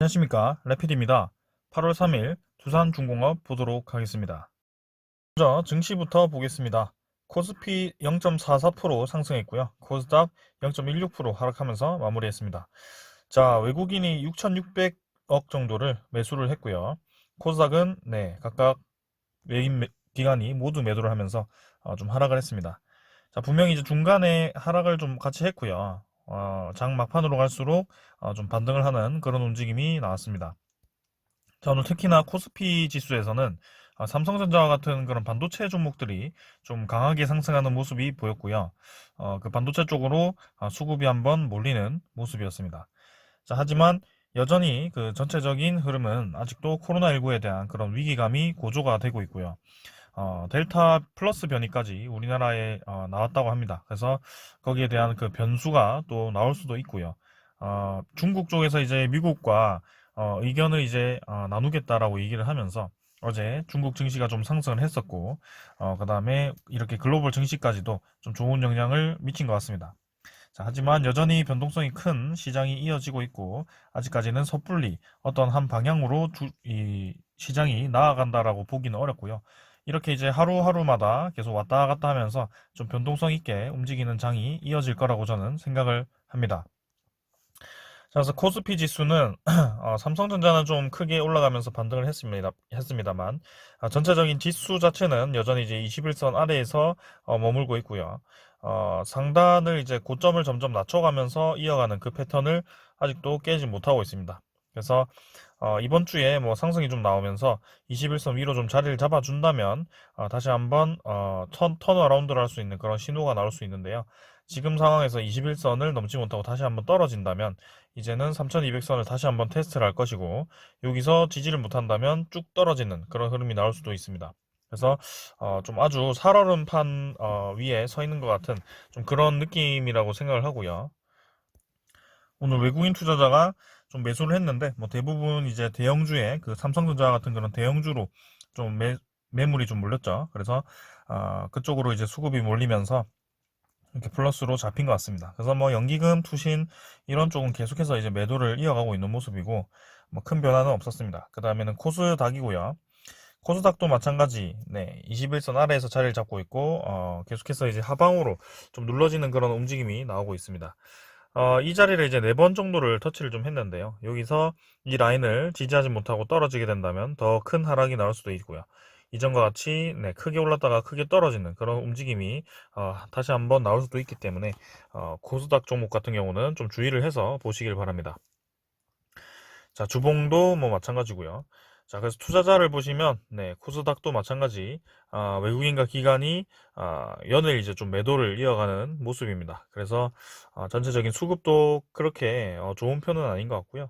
안녕하십니까, 레피디입니다. 8월 3일 두산중공업 보도록 하겠습니다. 먼저 증시부터 보겠습니다. 코스피 0.44% 상승했고요. 코스닥 0.16% 하락하면서 마무리했습니다. 자, 외국인이 6,600억 정도를 매수를 했고요. 코스닥은 각각 기관이 모두 매도를 하면서 좀 하락을 했습니다. 자, 분명히 이제 중간에 하락을 좀 같이 했고요. 장 막판으로 갈수록 좀 반등을 하는 그런 움직임이 나왔습니다. 자, 오늘 특히나 코스피 지수에서는 삼성전자와 같은 그런 반도체 종목들이 좀 강하게 상승하는 모습이 보였고요. 그 반도체 쪽으로 수급이 한번 몰리는 모습이었습니다. 자, 하지만 여전히 그 전체적인 흐름은 아직도 코로나19에 대한 그런 위기감이 고조가 되고 있고요. 델타 플러스 변이까지 우리나라에 나왔다고 합니다. 그래서 거기에 대한 그 변수가 또 나올 수도 있고요. 중국 쪽에서 이제 미국과 의견을 이제 나누겠다라고 얘기를 하면서 어제 중국 증시가 좀 상승을 했었고, 그 다음에 이렇게 글로벌 증시까지도 좀 좋은 영향을 미친 것 같습니다. 자, 하지만 여전히 변동성이 큰 시장이 이어지고 있고, 아직까지는 섣불리 어떤 한 방향으로 이 시장이 나아간다라고 보기는 어렵고요. 이렇게 이제 하루하루마다 계속 왔다 갔다 하면서 좀 변동성 있게 움직이는 장이 이어질 거라고 저는 생각을 합니다. 자, 그래서 코스피 지수는 삼성전자는 좀 크게 올라가면서 반등을 했습니다만 전체적인 지수 자체는 여전히 이제 21선 아래에서 머물고 있고요. 상단을 이제 고점을 점점 낮춰가면서 이어가는 그 패턴을 아직도 깨지 못하고 있습니다. 그래서 이번 주에 뭐 상승이 좀 나오면서 21선 위로 좀 자리를 잡아준다면 다시 한번 턴어라운드를 할 수 있는 그런 신호가 나올 수 있는데요. 지금 상황에서 21선을 넘지 못하고 다시 한번 떨어진다면 이제는 3200선을 다시 한번 테스트를 할 것이고, 여기서 지지를 못한다면 쭉 떨어지는 그런 흐름이 나올 수도 있습니다. 그래서 좀 아주 살얼음판 위에 서 있는 것 같은 좀 그런 느낌이라고 생각을 하고요. 오늘 외국인 투자자가 좀 매수를 했는데 뭐 대부분 이제 대형주에 그 삼성전자 같은 그런 대형주로 좀 매물이 좀 몰렸죠. 그래서 그쪽으로 이제 수급이 몰리면서 이렇게 플러스로 잡힌 것 같습니다. 그래서 뭐 연기금, 투신 이런 쪽은 계속해서 이제 매도를 이어가고 있는 모습이고 뭐 큰 변화는 없었습니다. 그 다음에는 코스닥이고요. 코스닥도 마찬가지, 21선 아래에서 자리를 잡고 있고 계속해서 이제 하방으로 좀 눌러지는 그런 움직임이 나오고 있습니다. 이 자리를 이제 4번 정도를 터치를 좀 했는데요. 여기서 이 라인을 지지하지 못하고 떨어지게 된다면 더 큰 하락이 나올 수도 있고요. 이전과 같이 크게 올랐다가 크게 떨어지는 그런 움직임이 다시 한번 나올 수도 있기 때문에 코스닥 종목 같은 경우는 좀 주의를 해서 보시길 바랍니다. 자, 주봉도 뭐 마찬가지고요. 자, 그래서 투자자를 보시면 코스닥도 마찬가지 외국인과 기관이 연일 이제 좀 매도를 이어가는 모습입니다. 그래서 전체적인 수급도 그렇게 좋은 편은 아닌 것 같고요.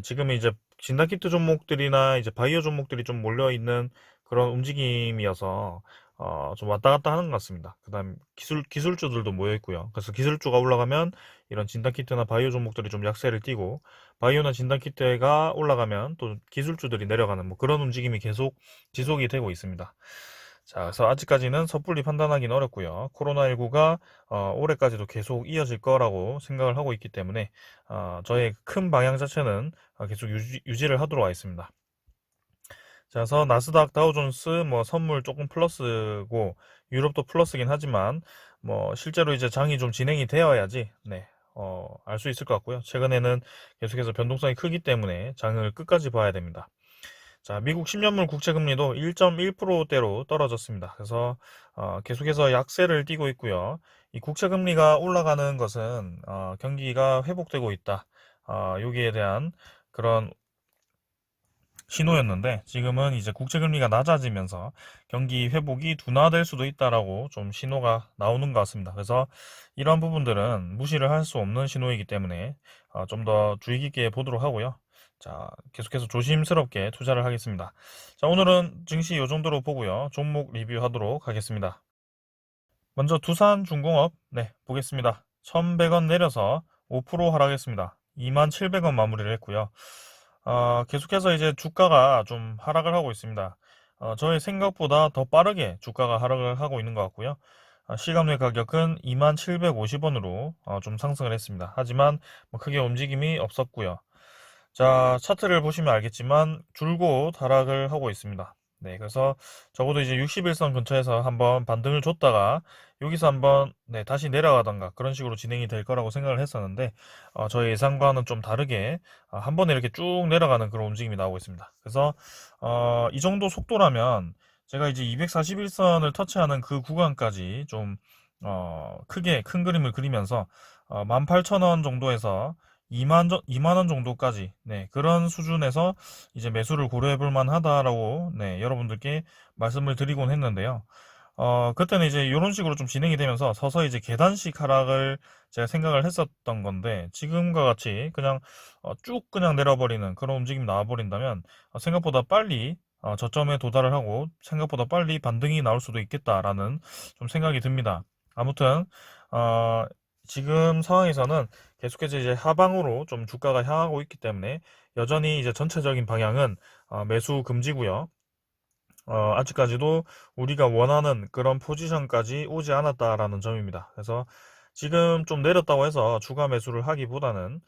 지금 이제 진단키트 종목들이나 이제 바이오 종목들이 좀 몰려 있는 그런 움직임이어서 좀 왔다 갔다 하는 것 같습니다. 그다음 기술주들도 모여 있고요. 그래서 기술주가 올라가면 이런 진단키트나 바이오 종목들이 좀 약세를 띠고, 바이오나 진단키트가 올라가면 또 기술주들이 내려가는 뭐 그런 움직임이 계속 지속이 되고 있습니다. 자, 그래서 아직까지는 섣불리 판단하기는 어렵고요. 코로나19가 올해까지도 계속 이어질 거라고 생각을 하고 있기 때문에 저의 큰 방향 자체는 계속 유지를 하도록 하겠습니다. 자, 그래서 나스닥, 다우존스 뭐 선물 조금 플러스고 유럽도 플러스긴 하지만 뭐 실제로 이제 장이 좀 진행이 되어야지 알 수 있을 것 같고요. 최근에는 계속해서 변동성이 크기 때문에 장을 끝까지 봐야 됩니다. 자, 미국 10년물 국채금리도 1.1%대로 떨어졌습니다. 그래서 계속해서 약세를 띠고 있고요. 이 국채금리가 올라가는 것은 경기가 회복되고 있다. 여기에 대한 그런 신호였는데, 지금은 이제 국채금리가 낮아지면서 경기 회복이 둔화될 수도 있다라고 좀 신호가 나오는 것 같습니다. 그래서 이런 부분들은 무시를 할 수 없는 신호이기 때문에 좀 더 주의 깊게 보도록 하고요. 자, 계속해서 조심스럽게 투자를 하겠습니다. 자, 오늘은 증시 이 정도로 보고요. 종목 리뷰하도록 하겠습니다. 먼저 두산중공업 보겠습니다. 1100원 내려서 5% 하락했습니다. 2700원 마무리를 했고요. 계속해서 이제 주가가 좀 하락을 하고 있습니다. 저의 생각보다 더 빠르게 주가가 하락을 하고 있는 것 같고요. 시간외 가격은 2750원으로 좀 상승을 했습니다. 하지만 뭐 크게 움직임이 없었고요. 자, 차트를 보시면 알겠지만 줄곧 하락을 하고 있습니다. 네, 그래서 적어도 이제 61선 근처에서 한번 반등을 줬다가 여기서 한번 네, 다시 내려가던가 그런 식으로 진행이 될 거라고 생각을 했었는데 저희 예상과는 좀 다르게 한 번에 이렇게 쭉 내려가는 그런 움직임이 나오고 있습니다. 그래서 이 정도 속도라면 제가 이제 241선을 터치하는 그 구간까지 좀 크게 큰 그림을 그리면서 18,000원 정도에서 2만 원 정도까지, 네, 그런 수준에서 이제 매수를 고려해 볼 만하다라고, 네, 여러분들께 말씀을 드리곤 했는데요. 그때는 이제 이런 식으로 좀 진행이 되면서 서서히 이제 계단식 하락을 제가 생각을 했었던 건데, 지금과 같이 그냥 쭉 그냥 내려버리는 그런 움직임이 나와버린다면, 생각보다 빨리 저점에 도달을 하고, 생각보다 빨리 반등이 나올 수도 있겠다라는 좀 생각이 듭니다. 아무튼, 어, 지금 상황에서는 계속해서 이제 하방으로 좀 주가가 향하고 있기 때문에 여전히 이제 전체적인 방향은 매수 금지고요. 아직까지도 우리가 원하는 그런 포지션까지 오지 않았다라는 점입니다. 그래서 지금 좀 내렸다고 해서 추가 매수를 하기보다는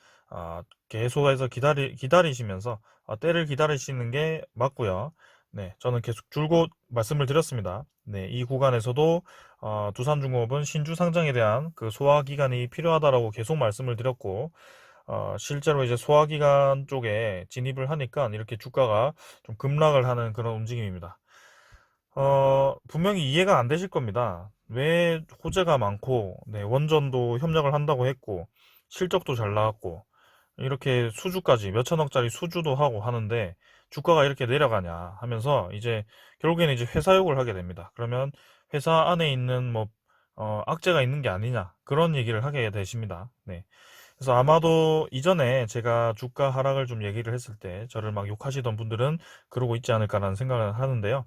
계속해서 기다리시면서 때를 기다리시는 게 맞고요. 네, 저는 계속 줄곧 말씀을 드렸습니다. 네, 이 구간에서도 두산중공업은 신주 상장에 대한 그 소화 기간이 필요하다라고 계속 말씀을 드렸고 실제로 이제 소화기관 쪽에 진입을 하니까 이렇게 주가가 좀 급락을 하는 그런 움직임입니다. 분명히 이해가 안 되실 겁니다. 왜 호재가 많고, 네, 원전도 협력을 한다고 했고, 실적도 잘 나왔고, 이렇게 수주까지 몇천억짜리 수주도 하고 하는데, 주가가 이렇게 내려가냐 하면서, 이제, 결국에는 이제 회사 욕을 하게 됩니다. 그러면 회사 안에 있는 뭐, 악재가 있는 게 아니냐, 그런 얘기를 하게 되십니다. 네. 그래서 아마도 이전에 제가 주가 하락을 좀 얘기를 했을 때, 저를 막 욕하시던 분들은 그러고 있지 않을까라는 생각을 하는데요.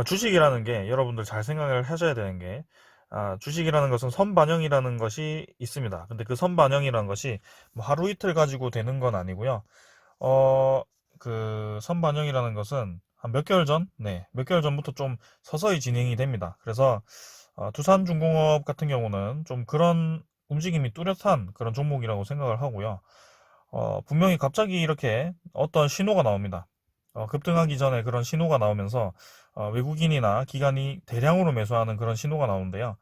주식이라는 게 여러분들 잘 생각을 하셔야 되는 게 주식이라는 것은 선반영이라는 것이 있습니다. 근데 그 선반영이라는 것이 뭐 하루 이틀 가지고 되는 건 아니고요. 어, 그 선반영이라는 것은 한 몇 개월 전, 네, 몇 개월 전부터 좀 서서히 진행이 됩니다. 그래서 두산중공업 같은 경우는 좀 그런 움직임이 뚜렷한 그런 종목이라고 생각을 하고요. 분명히 갑자기 이렇게 어떤 신호가 나옵니다. 급등하기 전에 그런 신호가 나오면서 외국인이나 기관이 대량으로 매수하는 그런 신호가 나오는데요.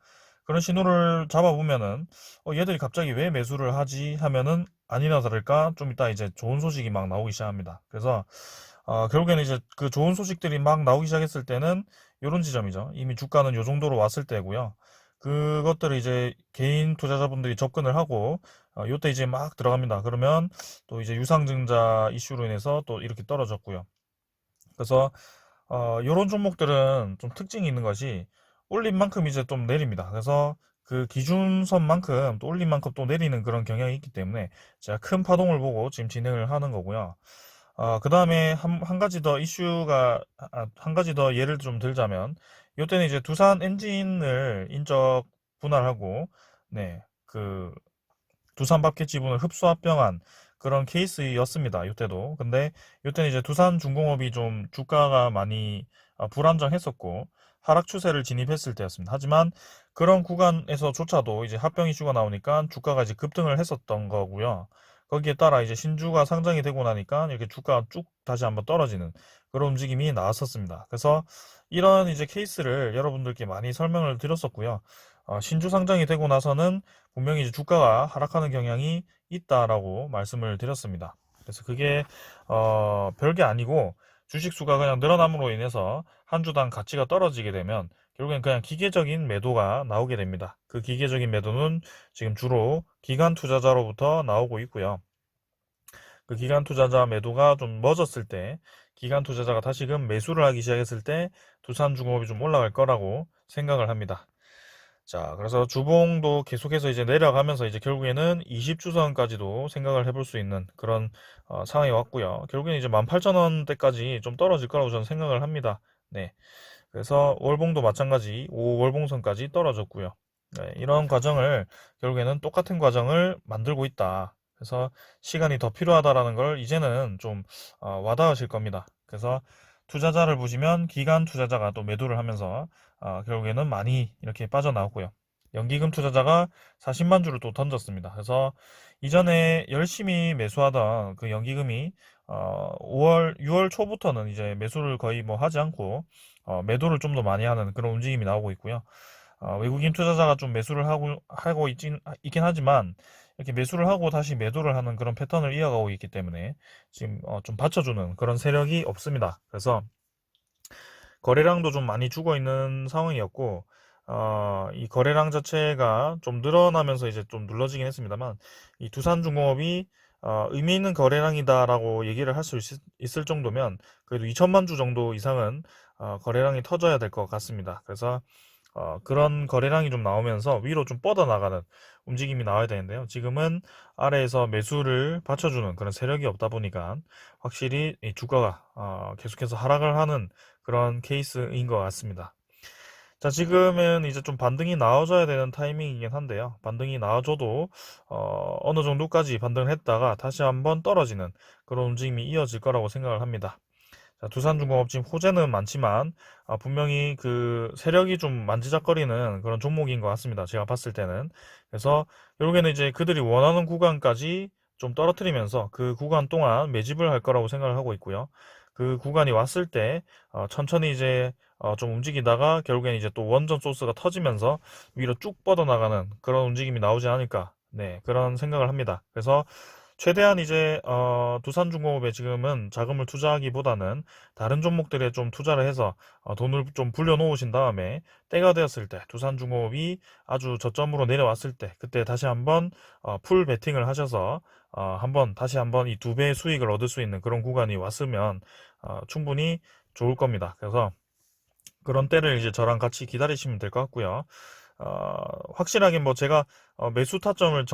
그런 신호를 잡아보면은 얘들이 갑자기 왜 매수를 하지 하면은 아니나 다를까 좀 이따 이제 좋은 소식이 막 나오기 시작합니다. 그래서 결국에는 이제 그 좋은 소식들이 막 나오기 시작했을 때는 이런 지점이죠. 이미 주가는 요 정도로 왔을 때고요. 그것들을 이제 개인 투자자분들이 접근을 하고 요때 이제 막 들어갑니다. 그러면 또 이제 유상증자 이슈로 인해서 또 이렇게 떨어졌고요. 그래서 요런 종목들은 좀 특징이 있는 것이 올린 만큼 이제 좀 내립니다. 그래서 그 기준선만큼 또 올린 만큼 또 내리는 그런 경향이 있기 때문에 제가 큰 파동을 보고 지금 진행을 하는 거고요. 그 다음에 한 가지 더 이슈가, 한 가지 더 예를 좀 들자면, 이때는 이제 두산 엔진을 인적 분할하고, 네, 그, 두산밥켓 지분을 흡수합병한 그런 케이스였습니다. 이때도. 근데 이때는 이제 두산중공업이 좀 주가가 많이 불안정했었고 하락 추세를 진입했을 때였습니다. 하지만 그런 구간에서조차도 이제 합병 이슈가 나오니까 주가가 이제 급등을 했었던 거고요. 거기에 따라 이제 신주가 상장이 되고 나니까 이렇게 주가가 쭉 다시 한번 떨어지는 그런 움직임이 나왔었습니다. 그래서 이런 이제 케이스를 여러분들께 많이 설명을 드렸었고요. 신주 상장이 되고 나서는 분명히 이제 주가가 하락하는 경향이 있다라고 말씀을 드렸습니다. 그래서 그게 별게 아니고 주식 수가 그냥 늘어남으로 인해서 한 주당 가치가 떨어지게 되면 결국엔 그냥 기계적인 매도가 나오게 됩니다. 그 기계적인 매도는 지금 주로 기관 투자자로부터 나오고 있고요. 그 기관 투자자 매도가 좀 멎었을 때 기관 투자자가 다시금 매수를 하기 시작했을 때 두산중공업이 좀 올라갈 거라고 생각을 합니다. 자, 그래서 주봉도 계속해서 이제 내려가면서 이제 결국에는 20주선까지도 생각을 해볼 수 있는 그런 상황이 왔고요. 결국에는 이제 18,000원대까지 좀 떨어질 거라고 저는 생각을 합니다. 네. 그래서 월봉도 마찬가지 5월봉선까지 떨어졌고요. 네, 이런 과정을 결국에는 똑같은 과정을 만들고 있다. 그래서 시간이 더 필요하다라는 걸 이제는 좀 와닿으실 겁니다. 그래서 투자자를 보시면 기관 투자자가 또 매도를 하면서 결국에는 많이 이렇게 빠져나왔고요. 연기금 투자자가 40만 주를 또 던졌습니다. 그래서 이전에 열심히 매수하던 그 연기금이 6월 초부터는 이제 매수를 거의 뭐 하지 않고 매도를 좀 더 많이 하는 그런 움직임이 나오고 있고요. 외국인 투자자가 좀 매수를 하고 있긴 하지만 이렇게 매수를 하고 다시 매도를 하는 그런 패턴을 이어가고 있기 때문에 지금 좀 받쳐주는 그런 세력이 없습니다. 그래서 거래량도 좀 많이 죽어 있는 상황이었고, 이 거래량 자체가 좀 늘어나면서 이제 좀 눌러지긴 했습니다만, 이 두산중공업이 의미 있는 거래량이다라고 얘기를 할 수 있을 정도면, 그래도 2천만 주 정도 이상은 거래량이 터져야 될 것 같습니다. 그래서 그런 거래량이 좀 나오면서 위로 좀 뻗어나가는 움직임이 나와야 되는데요. 지금은 아래에서 매수를 받쳐주는 그런 세력이 없다 보니까 확실히 이 주가가 계속해서 하락을 하는 그런 케이스인 것 같습니다. 자, 지금은 이제 좀 반등이 나와줘야 되는 타이밍이긴 한데요. 반등이 나와줘도 어느 정도까지 반등을 했다가 다시 한번 떨어지는 그런 움직임이 이어질 거라고 생각을 합니다. 자, 두산중공업 지금 호재는 많지만 분명히 그 세력이 좀 만지작거리는 그런 종목인 것 같습니다. 제가 봤을 때는. 그래서 결국에는 이제 그들이 원하는 구간까지 좀 떨어뜨리면서 그 구간 동안 매집을 할 거라고 생각을 하고 있고요. 그 구간이 왔을 때 천천히 이제 좀 움직이다가 결국에는 이제 또 원전 소스가 터지면서 위로 쭉 뻗어나가는 그런 움직임이 나오지 않을까. 네, 그런 생각을 합니다. 그래서 최대한 이제 두산중공업에 지금은 자금을 투자하기보다는 다른 종목들에 좀 투자를 해서 돈을 좀 불려놓으신 다음에 때가 되었을 때 두산중공업이 아주 저점으로 내려왔을 때 그때 다시 한번 풀 베팅을 하셔서 한번 다시 한번 이 두 배의 수익을 얻을 수 있는 그런 구간이 왔으면 충분히 좋을 겁니다. 그래서 그런 때를 이제 저랑 같이 기다리시면 될 것 같고요. 확실하게 뭐 제가 매수 타점을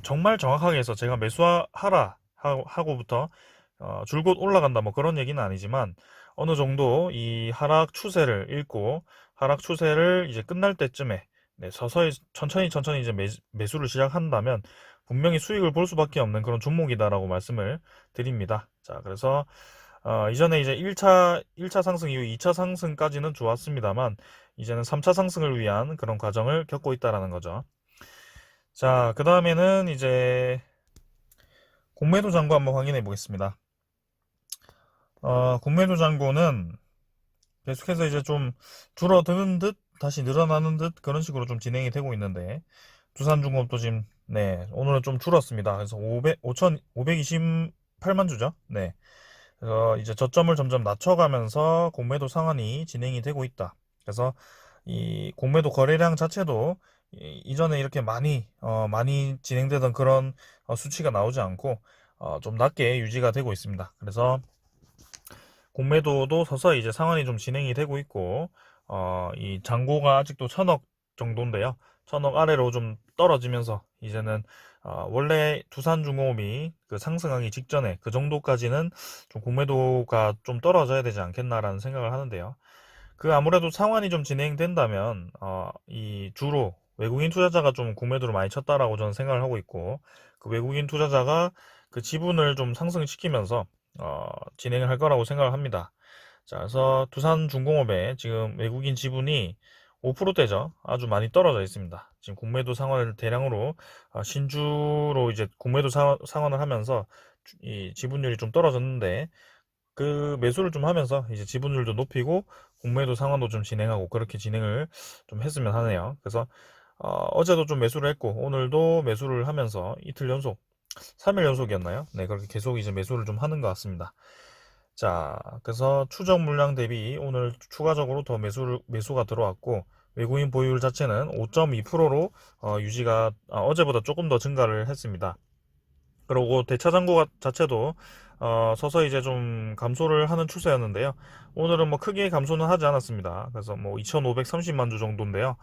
정말 정확하게 해서 제가 매수하라 하고부터 줄곧 올라간다 뭐 그런 얘기는 아니지만 어느 정도 이 하락 추세를 읽고 하락 추세를 이제 끝날 때쯤에 네, 서서히 천천히 이제 매수를 시작한다면 분명히 수익을 볼 수밖에 없는 그런 종목이다라고 말씀을 드립니다. 자, 그래서 이전에 이제 1차 상승 이후 2차 상승까지는 좋았습니다만 이제는 3차 상승을 위한 그런 과정을 겪고 있다라는 거죠. 자, 그 다음에는 이제 공매도 잔고 한번 확인해 보겠습니다. 공매도 잔고는 계속해서 이제 좀 줄어드는 듯 다시 늘어나는 듯 그런 식으로 좀 진행이 되고 있는데 두산중공업도 지금 네, 오늘은 좀 줄었습니다. 그래서 528만 주죠. 네. 그래서 이제 저점을 점점 낮춰가면서 공매도 상환이 진행이 되고 있다. 그래서 이 공매도 거래량 자체도 이전에 이렇게 많이 진행되던 그런 수치가 나오지 않고 좀 낮게 유지가 되고 있습니다. 그래서 공매도도 서서히 이제 상환이 좀 진행이 되고 있고 이 잔고가 아직도 1,000억 정도인데요. 1,000억 아래로 좀 떨어지면서 이제는 원래 두산중공업이 그 상승하기 직전에 그 정도까지는 좀 공매도가 좀 떨어져야 되지 않겠나라는 생각을 하는데요. 그 아무래도 상환이 좀 진행된다면 이 주로 외국인 투자자가 좀 공매도를 많이 쳤다라고 저는 생각을 하고 있고 그 외국인 투자자가 그 지분을 좀 상승시키면서 진행을 할 거라고 생각을 합니다. 자, 그래서 두산중공업에 지금 외국인 지분이 5%대죠. 아주 많이 떨어져 있습니다. 지금 공매도 상환을 대량으로 신주로 이제 공매도 상환을 하면서 이 지분율이 좀 떨어졌는데 그 매수를 좀 하면서 이제 지분율도 높이고 공매도 상환도 좀 진행하고 그렇게 진행을 좀 했으면 하네요. 그래서 어제도 좀 매수를 했고 오늘도 매수를 하면서 이틀 연속 3일 연속이었나요? 네, 그렇게 계속 이제 매수를 좀 하는 것 같습니다. 자, 그래서 추적 물량 대비 오늘 추가적으로 더 매수가 들어왔고 외국인 보유율 자체는 5.2%로 유지가 어제보다 조금 더 증가를 했습니다. 그리고 대차장고 자체도 서서히 이제 좀 감소를 하는 추세였는데요. 오늘은 뭐 크게 감소는 하지 않았습니다. 그래서 뭐 2,530만 주 정도인데요.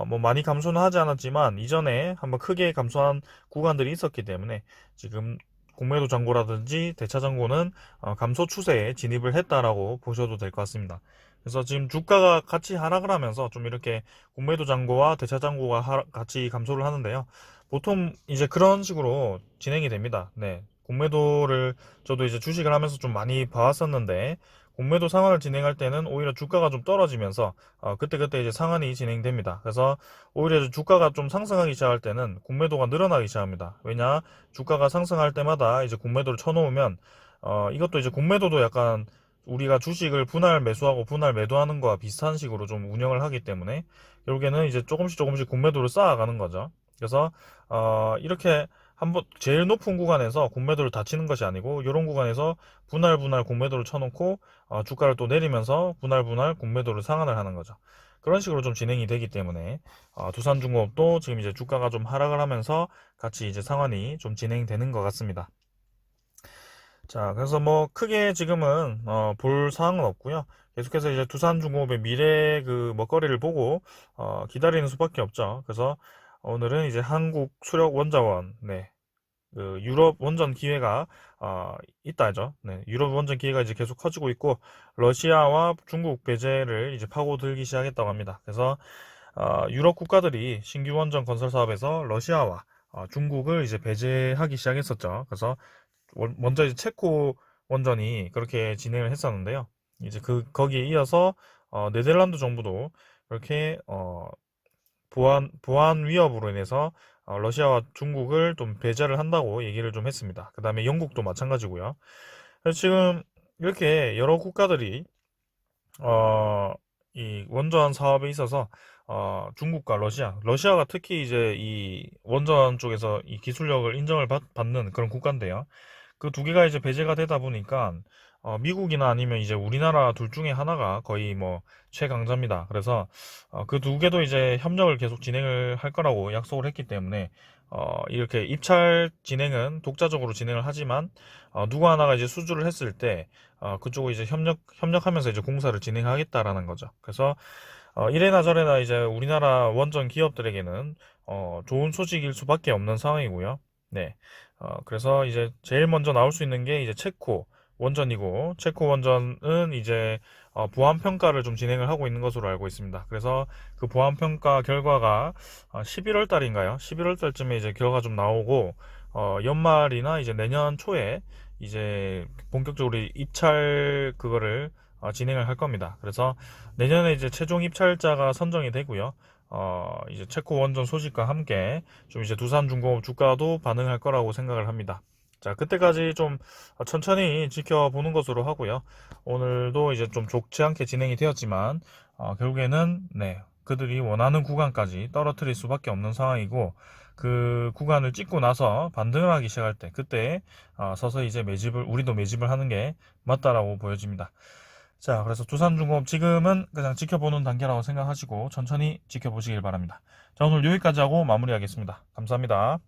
뭐 많이 감소는 하지 않았지만 이전에 한번 크게 감소한 구간들이 있었기 때문에 지금 공매도 잔고라든지 대차 잔고는 감소 추세에 진입을 했다라고 보셔도 될 것 같습니다. 그래서 지금 주가가 같이 하락을 하면서 좀 이렇게 공매도 잔고와 대차 잔고가 같이 감소를 하는데요. 보통 이제 그런 식으로 진행이 됩니다. 네. 공매도를 저도 이제 주식을 하면서 좀 많이 봐왔었는데 공매도 상환을 진행할 때는 오히려 주가가 좀 떨어지면서 그때그때 이제 상환이 진행됩니다. 그래서 오히려 주가가 좀 상승하기 시작할 때는 공매도가 늘어나기 시작합니다. 왜냐, 주가가 상승할 때마다 이제 공매도를 쳐놓으면 이것도 이제 공매도도 약간 우리가 주식을 분할 매수하고 분할 매도하는 거와 비슷한 식으로 좀 운영을 하기 때문에 결국에는 이제 조금씩 공매도를 쌓아가는 거죠. 그래서 이렇게 한번 제일 높은 구간에서 공매도를 다 치는 것이 아니고 이런 구간에서 분할 공매도를 쳐놓고 주가를 또 내리면서 분할 공매도를 상환을 하는 거죠. 그런 식으로 좀 진행이 되기 때문에 두산중공업도 지금 이제 주가가 좀 하락을 하면서 같이 이제 상환이 좀 진행되는 것 같습니다. 자, 그래서 뭐 크게 지금은 볼 사항은 없고요. 계속해서 이제 두산중공업의 미래 그 먹거리를 보고 기다리는 수밖에 없죠. 그래서 오늘은 이제 한국 수력 원자원, 네, 그 유럽 원전 기회가 있다죠. 네, 유럽 원전 기회가 이제 계속 커지고 있고 러시아와 중국 배제를 이제 파고들기 시작했다고 합니다. 그래서 유럽 국가들이 신규 원전 건설 사업에서 러시아와 중국을 이제 배제하기 시작했었죠. 그래서 먼저 이제 체코 원전이 그렇게 진행을 했었는데요. 이제 거기에 이어서 네덜란드 정부도 그렇게 보안 위협으로 인해서 러시아와 중국을 좀 배제를 한다고 얘기를 좀 했습니다. 그 다음에 영국도 마찬가지고요. 그래서 지금 이렇게 여러 국가들이 이 원전 사업에 있어서 중국과 러시아가 특히 이제 이 원전 쪽에서 이 기술력을 인정을 받는 그런 국가인데요. 그 두 개가 이제 배제가 되다 보니까 미국이나 아니면 이제 우리나라 둘 중에 하나가 거의 뭐 최강자입니다. 그래서 그 두 개도 이제 협력을 계속 진행을 할 거라고 약속을 했기 때문에 이렇게 입찰 진행은 독자적으로 진행을 하지만 누구 하나가 이제 수주를 했을 때 그쪽을 이제 협력하면서 이제 공사를 진행하겠다라는 거죠. 그래서 이래나 저래나 이제 우리나라 원전 기업들에게는 좋은 소식일 수밖에 없는 상황이고요. 네. 그래서 이제 제일 먼저 나올 수 있는 게 이제 체코 원전이고, 체코 원전은 이제 보안 평가를 좀 진행을 하고 있는 것으로 알고 있습니다. 그래서 그 보안 평가 결과가 11월 달인가요? 11월 달쯤에 이제 결과가 좀 나오고 연말이나 이제 내년 초에 이제 본격적으로 입찰 그거를 진행을 할 겁니다. 그래서 내년에 이제 최종 입찰자가 선정이 되고요. 이제 체코 원전 소식과 함께 좀 이제 두산중공업 주가도 반응할 거라고 생각을 합니다. 자, 그때까지 좀 천천히 지켜보는 것으로 하고요. 오늘도 이제 좀 좋지 않게 진행이 되었지만, 결국에는, 네, 그들이 원하는 구간까지 떨어뜨릴 수밖에 없는 상황이고, 그 구간을 찍고 나서 반등을 하기 시작할 때, 그때, 서서히 이제 우리도 매집을 하는 게 맞다라고 보여집니다. 자, 그래서 두산중공업 지금은 그냥 지켜보는 단계라고 생각하시고 천천히 지켜보시길 바랍니다. 자, 오늘 여기까지 하고 마무리하겠습니다. 감사합니다.